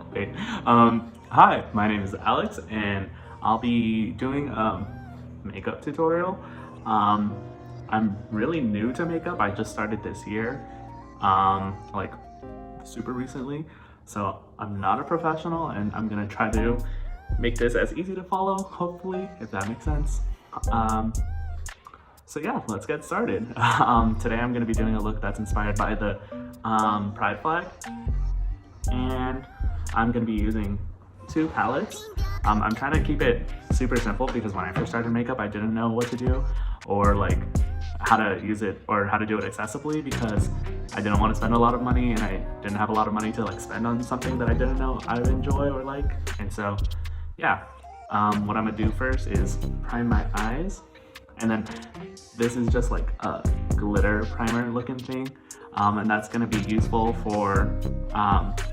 Wait. Hi, my name is Alex, and I'll be doing a makeup tutorial. Um, I'm really new to makeup. I just started this year, like super recently. So I'm not a professional, and I'm gonna try to make this as easy to follow, hopefully, if that makes sense. Um, so yeah, let's get started. Today I'm gonna be doing a look that's inspired by the pride flag, and I'm gonna be using two palettes. I'm trying to keep it super simple because when I first started makeup, I didn't know what to do or like how to use it or how to do it accessibly because I didn't want to spend a lot of money and I didn't have a lot of money to like spend on something that I didn't know I would enjoy or like. And so, yeah, what I'm gonna do first is prime my eyes, and then this is just like a glitter primer looking thing. And that's going to be useful for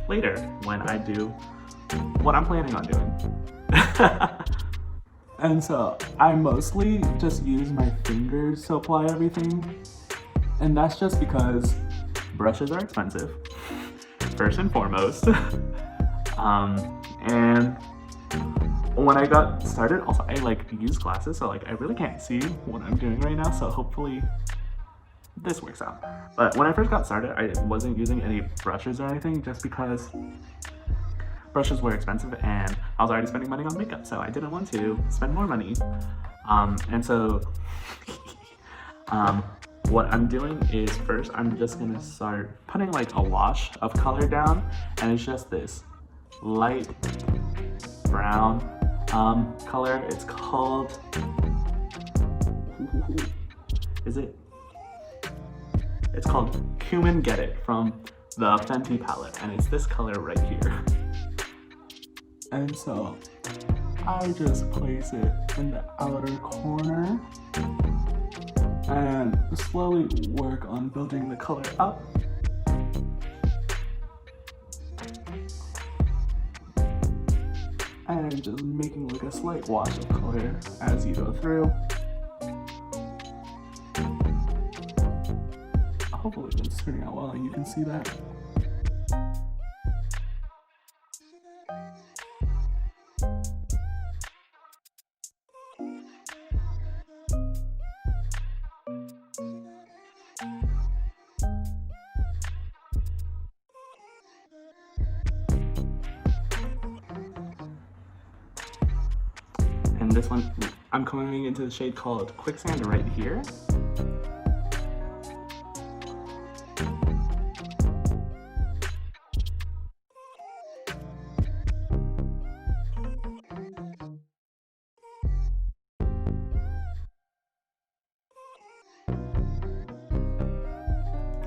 later when I do what I'm planning on doing. And so I mostly just use my fingers to apply everything, and that's just because brushes are expensive, first and foremost. And when I got started, also I like use glasses, so like I really can't see what I'm doing right now, so hopefully this works out. But when I first got started, I wasn't using any brushes or anything just because brushes were expensive and I was already spending money on makeup, so I didn't want to spend more money. And so what I'm doing is first I'm just gonna start putting like a wash of color down, and it's just this light brown color. It's called, is it? It's called Cumin Get It from the Fenty palette, and it's this color right here. And so I just place it in the outer corner and slowly work on building the color up. And just making like a slight wash of color as you go through. Hopefully it's turning out well and you can see that. And this one, I'm coming into the shade called Quicksand right here.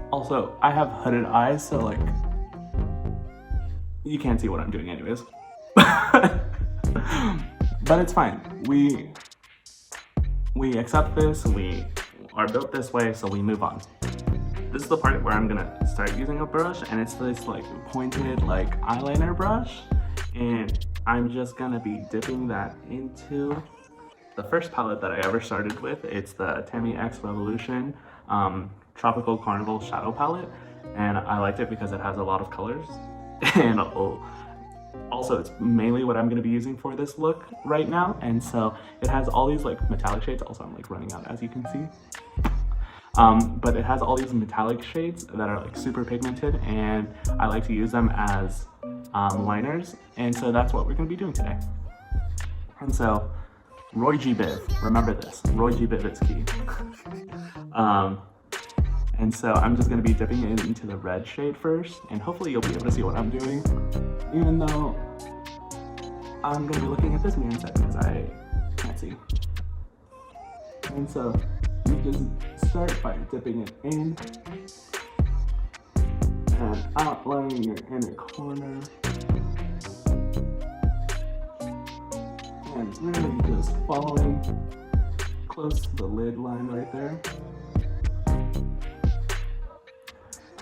Also, I have hooded eyes, so like, you can't see what I'm doing anyways. But it's fine. We accept this, we are built this way, so we move on. This is the part where I'm gonna start using a brush, and it's this like pointed like eyeliner brush, and I'm just gonna be dipping that into the first palette that I ever started with. It's the Tami X Revolution Tropical Carnival Shadow Palette, and I liked it because it has a lot of colors, and also it's mainly what I'm going to be using for this look right now, and so it has all these like metallic shades. Also, I'm like running out as you can see. But it has all these metallic shades that are like super pigmented, and I like to use them as liners, and so that's what we're going to be doing today. And so Roy G. Biv, remember this, Roy G. Biv is key. And so I'm just going to be dipping it into the red shade first, and hopefully you'll be able to see what I'm doing, even though I'm going to be looking at this mirror instead because I can't see. And so you just start by dipping it in and outlining your inner corner, and really just following close to the lid line right there.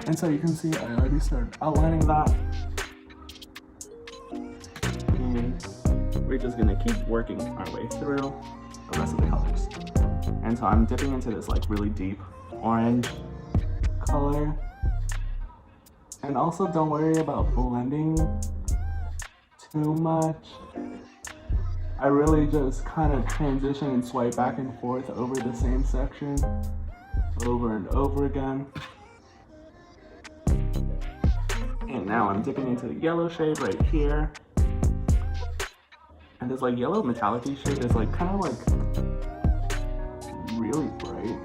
And so you can see I already started outlining that. And we're just gonna keep working our way through the rest of the colors. And so I'm dipping into this like really deep orange color. And also don't worry about blending too much. I really just kind of transition and swipe back and forth over the same section over and over again. And now I'm dipping into the yellow shade right here. And this like yellow metallic-y shade is like kind of like really bright.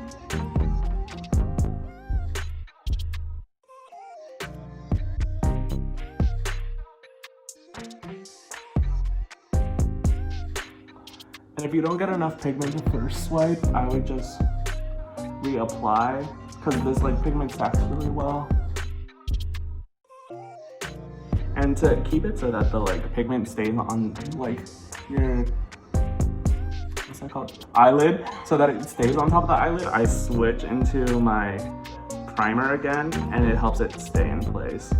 And if you don't get enough pigment the first swipe, I would just reapply because this like pigment stacks really well. And to keep it so that the like pigment stays on like your, what's that called, eyelid, so that it stays on top of the eyelid, I switch into my primer again and it helps it stay in place.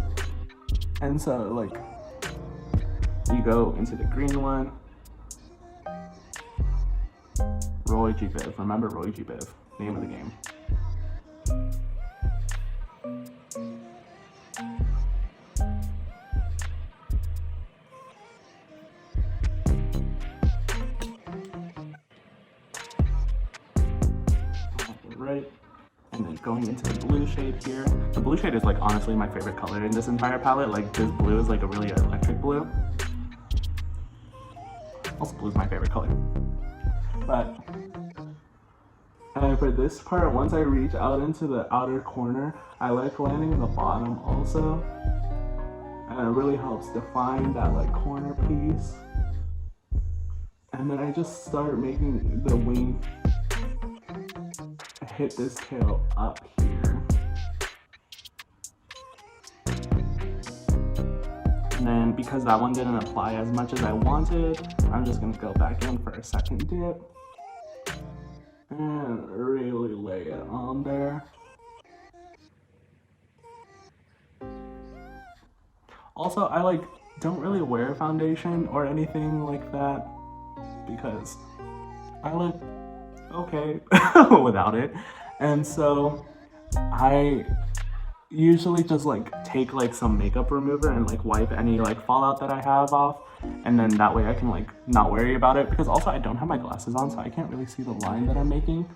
And so like you go into the green one. Roy G. Biv. Remember Roy G. Biv, name of the game. Right, and then going into the blue shade here. The blue shade is like honestly my favorite color in this entire palette. Like this blue is like a really electric blue. Also, blue is my favorite color. But for this part, once I reach out into the outer corner, I like landing in the bottom also. And it really helps define that like corner piece. And then I just start making the wing hit this tail up here. And then because that one didn't apply as much as I wanted, I'm just gonna go back in for a second dip and really lay it on there. Also, I like don't really wear foundation or anything like that because I look okay without it. And so I usually just like take like some makeup remover and like wipe any like fallout that I have off, and then that way I can like not worry about it, because also I don't have my glasses on so I can't really see the line that I'm making,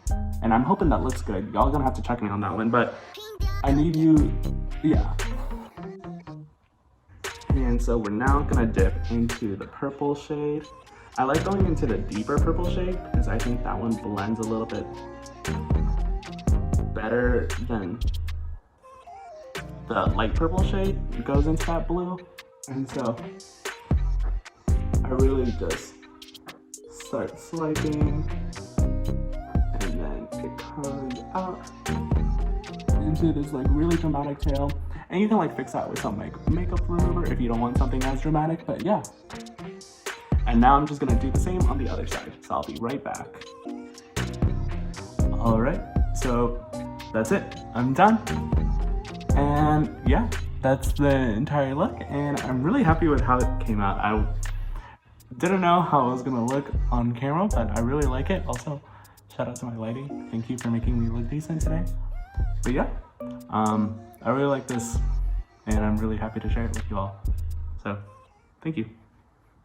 and I'm hoping that looks good. Y'all gonna have to check me on that one, but I need you, yeah. And so we're now gonna dip into the purple shade. I like going into the deeper purple shade because I think that one blends a little bit better than the light purple shade. It goes into that blue. And so I really just start swiping, and then it comes out into this like really dramatic tail. And you can like fix that with some like makeup remover if you don't want something as dramatic, but yeah. And now I'm just gonna do the same on the other side. So I'll be right back. All right, so that's it, I'm done. And yeah, that's the entire look, and I'm really happy with how it came out. I didn't know how it was gonna look on camera, but I really like it. Also, shout out to my lighting. Thank you for making me look decent today. But yeah, I really like this, and I'm really happy to share it with you all. So, thank you.